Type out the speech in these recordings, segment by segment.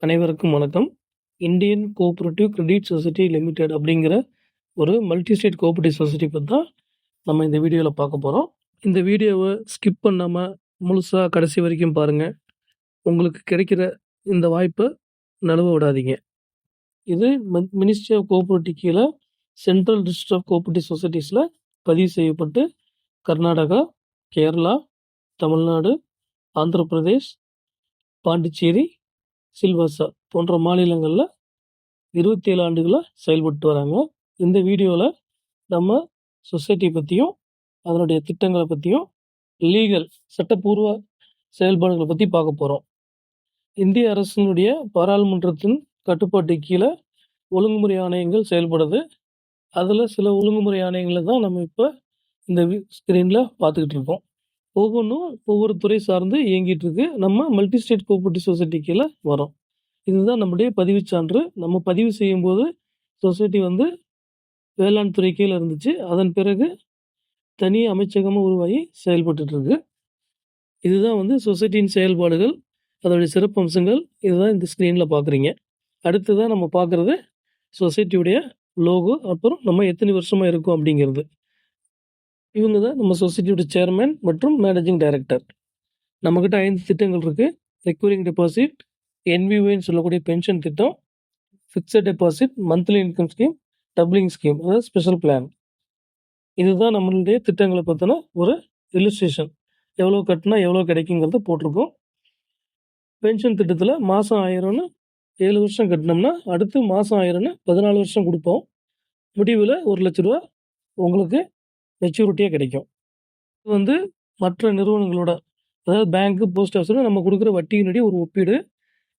அனைவருக்கும் வணக்கம். Indian cooperative credit society limited அப்படிங்கிற ஒரு மல்டி ஸ்டேட் கோஆப்பரேட்டிவ் சொசைட்டி பத்தி தான் நம்ம இந்த வீடியோல பார்க்க போறோம். இந்த வீடியோவ ஸ்கிப் பண்ணாம முழுசா கடைசி வரைக்கும் பாருங்க. உங்களுக்கு கிடைக்கிற இந்த வாய்ப்ப நழுவ விடாதீங்க. இது மினிஸ்ட்ரி ஆஃப் கோஆப்பரேட்டிவ் கீழ சென்ட்ரல் ரிஜிஸ்டர் ஆஃப் கோஆப்பரேட்டிவ் சொசைட்டீஸ்ல பதிவு செய்யப்பட்டு கர்நாடகா, கேரளா, தமிழ்நாடு, ஆந்திர பிரதேஷ், பாண்டிச்சேரி, சில்வாசா போன்ற மாநிலங்கள்ல 27 ஆண்டுகளா செயல்பட்டு வராங்க. இந்த வீடியோல நம்ம சொசைட்டி பத்தியும், அதனுடைய திட்டங்கள பத்தியும், லீகல் சட்டப்பூர்வ செயல்பாடுகள பத்தி பார்க்க போறோம். இந்திய அரசினுடைய பாராளுமன்றத்தின் கட்டுப்பாட்டுக்கு கீழ ஒழுங்குமுறை ஆணையங்கள் செயல்படுது. அதுல சில ஒழுங்குமுறை ஆணையங்கள தான் நம்ம இப்ப இந்த ஸ்கிரீன்ல பார்த்துக்கிட்டு இருக்கோம். ஒவ்வொன்னும் ஒவ்வொரு துறை சார்ந்து இயங்கிட்டு இருக்கு. நம்ம மல்டி ஸ்டேட் கோஆப்பரேட்டிவ் சொசைட்டி கீழ வரோம். இதுதான் நம்முடைய பதிவுச் சான்று. நம்ம பதிவு செய்யும்போது சொசைட்டி வேளாண் துறை கீழ இருந்துச்சு. அதன் பிறகு தனி அமைச்சகமா உருவாகி செயல்பட்டுட்டு இருக்கு. இதுதான் சொசைட்டியின் செயல்பாடுகள், அதோடைய சிறப்பம்சங்கள். இதுதான் இந்த ஸ்க்ரீன்ல பார்க்குறீங்க. அடுத்ததா நம்ம பார்க்குறது சொசைட்டியுடைய லோகோ, அப்புறம் நம்ம எத்தனை வருஷமா இருக்கோம் அப்படிங்கிறது. இவங்க தான் நம்ம சொசைட்டியோட சேர்மன் மற்றும் மேனேஜிங் டைரக்டர். நம்மகிட்ட 5 திட்டங்கள் இருக்கு. ரெக்யூரிங் டெபாசிட், NVOன்னு சொல்லக்கூடிய பென்ஷன் திட்டம், fixed deposit, monthly income scheme, doubling scheme, அதாவது ஸ்பெஷல் பிளான். இதுதான் நம்மளுடைய திட்டங்கள பத்தின ஒரு இல்லுஸ்ட்ரேஷன். எவ்வளோ கட்டினா எவ்வளோ கிடைக்குங்கிறத போட்டிருக்கோம். பென்ஷன் திட்டத்துல மாசம் 1000ன்னு 7 வருஷம் கட்டினோம்னா, அடுத்து மாசம் 1000ன்னு 14 வருஷம் குடுப்போம். முடிவுல ரூ. 1,00,000 உங்களுக்கு மெச்சூரிட்டியா கிடைக்கும். இது மற்ற நிறுவனங்களோட, அதாவது பேங்க், போஸ்ட் ஆஃபீஸ்ல நம்ம குடுக்குற வட்டியினுடைய ஒரு ஒப்பீடு.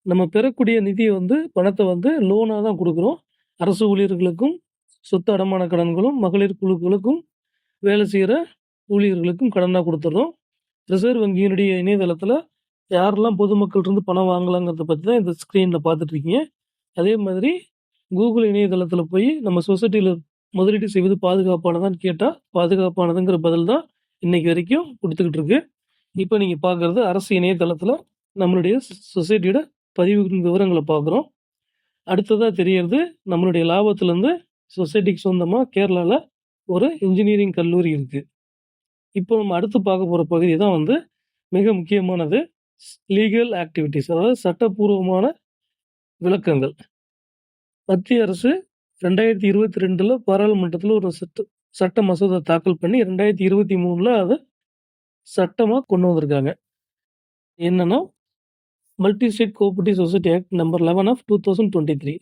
நம்ம பெறக்கூடிய நிதிய பணத்த லோனா தான் குடுக்குறோம். அரசு ஊழியர்களுக்கும், சொத்து அடமான கடன்களும், மகளிர் குழுக்களுக்கும், வேலை செய்ற ஊழியர்களுக்கும் கடனா குடுத்துடுறோம். ரிசர்வ் வங்கியினுடைய இணையதளத்துல யாரெல்லாம் பொதுமக்கள்ட்ட இருந்து பணம் வாங்கலாங்கிறத பத்தி தான் இந்த ஸ்க்ரீன்ல பார்த்துட்டு இருக்கீங்க. அதே மாதிரி கூகுள் இணையதளத்துல போய் நம்ம சொசைட்டில முதலீடு செய்வது பாதுகாப்பானதான்னு கேட்டா, பாதுகாப்பானதுங்கிற பதில் தான் இன்னைக்கு வரைக்கும் குடுத்துக்கிட்டு இருக்கு. இப்ப நீங்க பார்க்குறது அரசு இணையதளத்துல நம்மளுடைய சொசைட்டியோட பதிவு விவரங்கள பார்க்குறோம். அடுத்ததா தெரியறது நம்மளுடைய லாபத்திலிருந்து சொசைட்டிக்கு சொந்தமா கேரளால ஒரு இன்ஜினியரிங் கல்லூரி இருக்கு. இப்போ நம்ம அடுத்து பார்க்க போற பகுதி தான் மிக முக்கியமானது. லீகல் ஆக்டிவிட்டீஸ், அதாவது சட்டப்பூர்வமான விளக்கங்கள். மத்திய அரசு 2022ல பாராளுமன்றத்துல ஒரு சட்ட மசோதா தாக்கல் பண்ணி 2023ல அத சட்டமா கொண்டு வந்திருக்காங்க. என்னன்னா, multi state cooperative society act number 11 of 2023.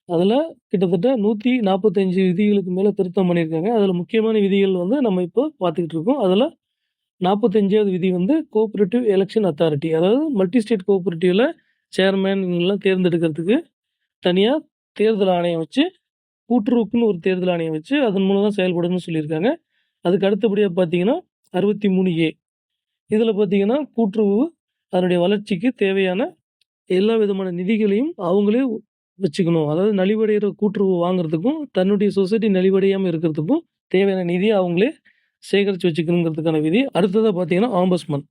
அதுல கிட்டத்தட்ட 145 விதிகளுக்கு மேல திருத்தம் பண்ணியிருக்காங்க. அதுல முக்கியமான விதிகள் நம்ம இப்போ பார்த்துக்கிட்டு இருக்கோம். அதுல 45வது விதி கோஆப்பரேட்டிவ் எலக்ஷன் அத்தாரிட்டி, அதாவது மல்டி ஸ்டேட் கோஆப்பரேட்டிவ்ல சேர்மன் இவங்கெல்லாம் தேர்ந்தெடுக்கிறதுக்கு தனியா தேர்தல் ஆணையம் வச்சு, கூட்டுறவுக்குன்னு ஒரு தேர்தல் ஆணையம் வச்சு அதன் மூலம் தான் செயல்படணும்னு சொல்லியிருக்காங்க. அதுக்கு அடுத்தபடியா பார்த்தீங்கன்னா 63A. இதுல பார்த்தீங்கன்னா கூட்டுறவு அதனுடைய வளர்ச்சிக்கு தேவையான எல்லா விதமான நிதிகளையும் அவங்களே வச்சுக்கணும். அதாவது நலிவடைகிற கூட்டுறவு வாங்குறதுக்கும், தன்னுடைய சொசைட்டி நலிவடையாம இருக்கிறதுக்கும் தேவையான நிதிய அவங்களே சேகரிச்சு வச்சுக்கணுங்கிறதுக்கான விதி. அடுத்ததா பார்த்தீங்கன்னா ஆம்பஸ்மன்.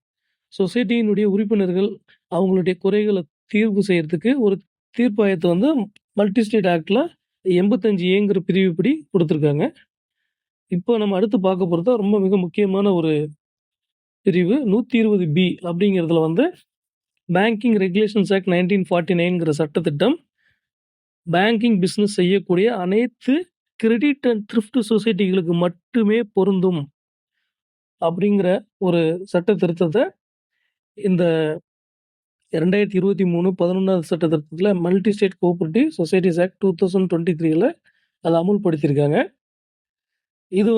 சொசைட்டியினுடைய உறுப்பினர்கள் அவங்களுடைய குறைகள தீர்வு செய்யறதுக்கு ஒரு தீர்ப்பாயத்த மல்டி ஸ்டேட் ஆக்ட்ல 85ஏங்கிற பிரிவுப்படி குடுத்துருக்காங்க. இப்போ நம்ம அடுத்து பார்க்க போறது ரொம்ப மிக முக்கியமான ஒரு பிரிவு 120B அப்படிங்கிறதுல பேங்கிங் ரெகுலேஷன்ஸ் ஆக்ட் 1949ங்கிற சட்டத்திட்டம் பேங்கிங் பிசினஸ் செய்யக்கூடிய அனைத்து கிரெடிட் அண்ட் த்ரிஃப்ட் சொசைட்டிகளுக்கு மட்டுமே பொருந்தும் அப்படிங்கிற ஒரு சட்ட திருத்தத்த இந்த 2023 11வது சட்ட திருத்தத்துல multi state cooperative societies act 2023ல அத அமுல்படுத்தியிருக்காங்க. இது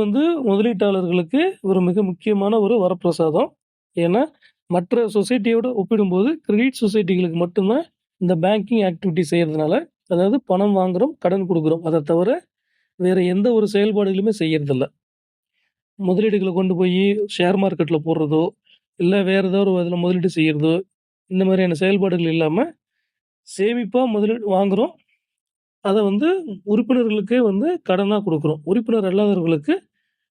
முதலீட்டாளர்களுக்கு ஒரு மிக முக்கியமான ஒரு வரப்பிரசாதம். ஏன்னா, மற்ற சொசைட்டியோட ஒப்பிடும்போது கிரெடிட் சொசைட்டிகளுக்கு மட்டும் தான் இந்த பேங்கிங் ஆக்டிவிட்டி செய்யறதுனால, அதாவது பணம் வாங்குறோம், கடன் குடுக்குறோம். அத தவிர வேற எந்த ஒரு செயல்பாடுகளுமே செய்யறதில்ல. முதலீடுகள கொண்டு போயி ஷேர் மார்க்கெட்ல போடுறதோ, இல்ல வேற ஏதாவது ஒரு இதுல முதலீடு செய்யறதோ, இந்த மாதிரியான செயல்பாடுகள் இல்லாம சேமிப்பா முதலீடு வாங்குறோம். அத உறுப்பினர்களுக்கே கடனா குடுக்குறோம். உறுப்பினர் அல்லாதவர்களுக்கு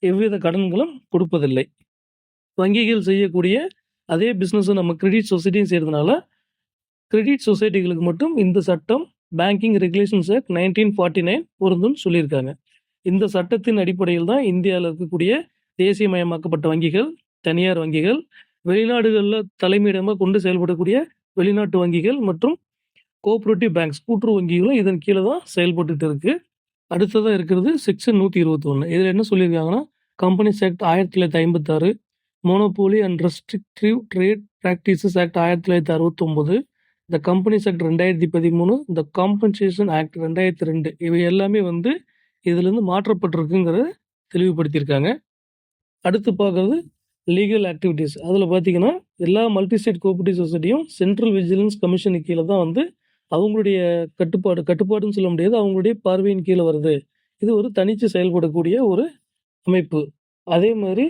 எவ்வித கடன்களும் கொடுப்பதில்லை. வங்கிகள் செய்யக்கூடிய அதே பிசினஸ நம்ம கிரெடிட் சொசைட்டியும் செய்றதுனால கிரெடிட் சொசைட்டிகளுக்கு மட்டும் இந்த சட்டம் பேங்கிங் ரெகுலேஷன்ஸ் ஆக்ட் 1949 பொருந்தும்னு சொல்லியிருக்காங்க. இந்த சட்டத்தின் அடிப்படையில் தான் இந்தியாவில் இருக்கக்கூடிய தேசியமயமாக்கப்பட்ட வங்கிகள், தனியார் வங்கிகள், வெளிநாடுகளில் தலைமையிடமாக கொண்டு செயல்படக்கூடிய வெளிநாட்டு வங்கிகள் மற்றும் கோஆப்பரேட்டிவ் பேங்க்ஸ் கூட்டுறவு வங்கிகளும் இதன் கீழே தான் செயல்பட்டுட்டு இருக்கு. அடுத்ததாக இருக்கிறது செக்ஷன் 121. இதில் என்ன சொல்லியிருக்காங்கன்னா, companies act 1956, monopoly and restrictive trade practices act 1969, இந்த கம்பெனிஸ் ஆக்ட் 2013, இந்த காம்பன்சேஷன் ஆக்ட் 2002 இவை எல்லாமே வந்து இதிலிருந்து மாற்றப்பட்டிருக்குங்கிறத தெளிவுபடுத்தியிருக்காங்க. அடுத்து பார்க்குறது லீகல் ஆக்டிவிட்டீஸ். அதில் பார்த்தீங்கன்னா, எல்லா மல்டி ஸ்டேட் கோஆப்பரேட்டிவ் சொசைட்டியும் சென்ட்ரல் விஜிலன்ஸ் கமிஷனுக்கு கீழே தான் வந்து அவங்களுடைய கட்டுப்பாடுன்னு சொல்ல முடியாது, அவங்களுடைய பார்வையின் கீழே வருது. இது ஒரு தனித்து செயல்படக்கூடிய ஒரு அமைப்பு. அதே மாதிரி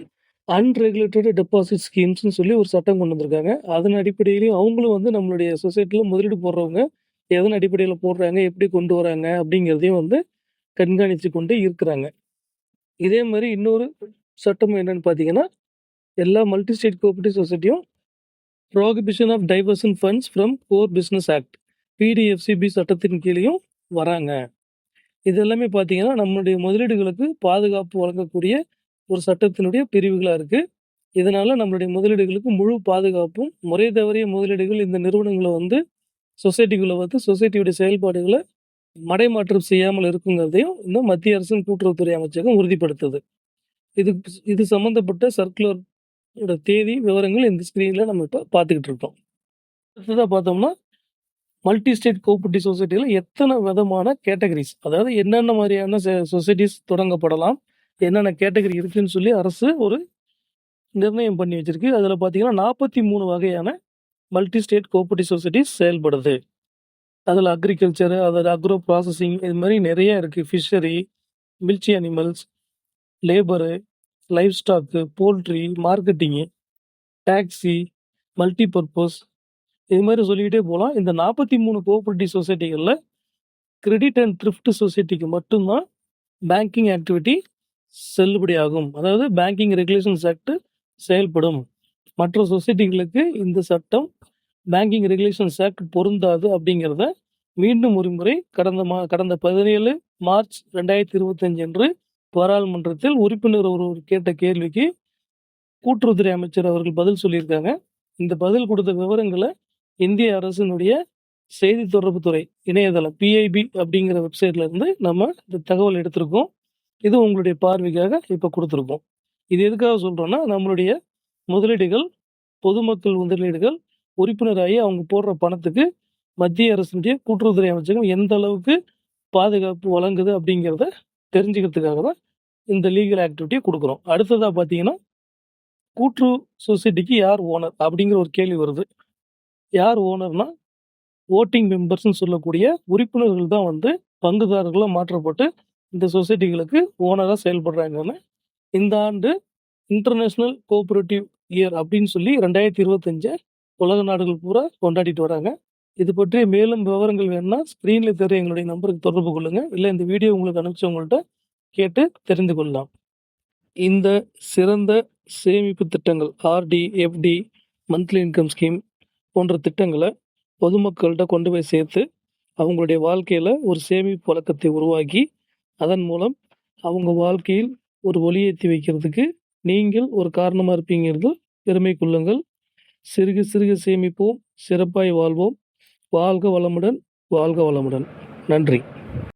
அன்ரெகுலேட்டட் டெபாசிட் ஸ்கீம்ஸ்னு சொல்லி ஒரு சட்டம் கொண்டு வந்திருக்காங்க. அதன் அடிப்படையிலையும் அவங்களும் வந்து நம்மளுடைய சொசைட்டியில் முதலீடு போடுறவங்க எதன் அடிப்படையில் போடுறாங்க, எப்படி கொண்டு வராங்க அப்படிங்கிறதையும் வந்து கண்காணித்து கொண்டு இருக்கிறாங்க. இதே மாதிரி இன்னொரு சட்டம் என்னன்னு பார்த்தீங்கன்னா, எல்லா மல்டி ஸ்டேட் கோஆப்பரேட்டிவ் சொசைட்டியும் prohibition of diversion funds from core business act PDFCB சட்டத்தின் கீழேயும் வராங்க. இது எல்லாமே பார்த்தீங்கன்னா, நம்மளுடைய முதலீடுகளுக்கு பாதுகாப்பு வழங்கக்கூடிய ஒரு சட்டத்தினுடைய பிரிவுகளாக இருக்குது. இதனால் நம்மளுடைய முதலீடுகளுக்கு முழு பாதுகாப்பும், முறை தவறிய முதலீடுகள் இந்த நிறுவனங்களை வந்து சொசைட்டிக்குள்ளே வந்து சொசைட்டியுடைய செயல்பாடுகளை மடைமாற்றம் செய்யாமல் இருக்குங்கிறதையும் இந்த மத்திய அரசின் கூட்டுறவுத்துறை அமைச்சகம் உறுதிப்படுத்துது. இது சம்மந்தப்பட்ட சர்க்குலரோட தேதி விவரங்கள் இந்த ஸ்க்ரீனில் நம்ம இப்போ பார்த்துக்கிட்டு இருக்கோம். அடுத்ததாக பார்த்தோம்னா, மல்டி ஸ்டேட் கோஆப்பரேட்டிவ் சொசைட்டியில் எத்தனை விதமான கேட்டகரிஸ், அதாவது என்னென்ன மாதிரியான சொசைட்டிஸ் தொடங்கப்படலாம், என்னென்ன கேட்டகரி இருக்குதுன்னு சொல்லி அரசு ஒரு நிர்ணயம் பண்ணி வச்சிருக்கு. அதில் பார்த்தீங்கன்னா 43 வகையான மல்டி ஸ்டேட் கோஆப்பரேட்டிவ் சொசைட்டிஸ் செயல்படுது. அதில் அக்ரிகல்ச்சர், அதாவது அக்ரோ ப்ராசஸிங், இது மாதிரி நிறைய இருக்குது. Fishery, milch animals, labour, livestock, poultry, marketing, taxi, multi purpose, இது மாதிரி சொல்லிக்கிட்டே போகலாம். இந்த 43 கோஆப்பரேட்டிவ் சொசைட்டிகளில் கிரெடிட் அண்ட் த்ரிஃப்ட் சொசைட்டிக்கு மட்டும்தான் பேங்கிங் ஆக்டிவிட்டி செல்லுபடியாகும். அதாவது பேங்கிங் ரெகுலேஷன்ஸ் ஆக்ட் செயல்படும். மற்ற சொசைட்டிகளுக்கு இந்த சட்டம் பேங்கிங் ரெகுலேஷன்ஸ் ஆக்ட் பொருந்தாது அப்படிங்கிறத மீண்டும் ஒரு முறை கடந்த 17 மார்ச் 2025 அன்று பாராளுமன்றத்தில் உறுப்பினர் ஒருவர் கேட்ட கேள்விக்கு கூட்டுறவுத்துறை அமைச்சர் அவர்கள் பதில் சொல்லியிருக்காங்க. இந்த பதில் கொடுத்த விவரங்களை இந்திய அரசினுடைய செய்தி தொடர்புத்துறை இணையதளம் PIB அப்படிங்கிற வெப்சைட்ல இருந்து நம்ம இந்த தகவல் எடுத்திருக்கோம். இது உங்களுடைய பார்வைக்காக இப்போ கொடுத்துருக்கோம். இது எதுக்காக சொல்கிறோன்னா, நம்மளுடைய முதலீடுகள், பொதுமக்கள் முதலீடுகள் உறுப்பினராகி அவங்க போடுற பணத்துக்கு மத்திய அரசினுடைய கூட்டுறவுத்துறை அமைச்சகம் எந்த அளவுக்கு பாதுகாப்பு வழங்குது அப்படிங்கிறத தெரிஞ்சுக்கிறதுக்காக தான் இந்த லீகல் ஆக்டிவிட்டியை கொடுக்குறோம். அடுத்ததாக பார்த்தீங்கன்னா, கூட்டுறவு சொசைட்டிக்கு யார் ஓனர் அப்படிங்கிற ஒரு கேள்வி வருது. யார் ஓனர்னா, ஓட்டிங் மெம்பர்ஸ்ன்னு சொல்லக்கூடிய உறுப்பினர்கள் தான் வந்து பங்குதாரர்களாக மாற்றப்பட்டு இந்த சொசைட்டிகளுக்கு ஓனராக செயல்படுறாங்கன்னு இந்த ஆண்டு இன்டர்நேஷ்னல் கோஆப்பரேட்டிவ் இயர் அப்படின்னு சொல்லி 2025 உலக நாடுகள் பூரா கொண்டாடிட்டு வராங்க. இது பற்றி மேலும் விவரங்கள் வேணும்னா ஸ்க்ரீனில் தெரிய எங்களுடைய நம்பருக்கு தொடர்பு கொள்ளுங்கள். இல்லை இந்த வீடியோ உங்களுக்கு அனுப்பிச்சவங்கள்ட்ட கேட்டு தெரிந்து கொள்ளலாம். இந்த சிறந்த சேமிப்பு திட்டங்கள் RD, FD, monthly income scheme போன்ற திட்டங்களை பொதுமக்கள்கிட்ட கொண்டு போய் சேர்த்து அவங்களுடைய வாழ்க்கையில் ஒரு சேமிப்பு வழக்கத்தை உருவாக்கி அதன் மூலம் அவங்க வாழ்க்கையில் ஒரு ஒளியேற்றி வைக்கிறதுக்கு நீங்கள் ஒரு காரணமாக இருப்பீங்கிறது பெருமை கொள்ளுங்கள். சிறுக சிறுக சேமிப்போம், சிறப்பாய் வாழ்வோம். வாழ்க வளமுடன், வாழ்க வளமுடன். நன்றி.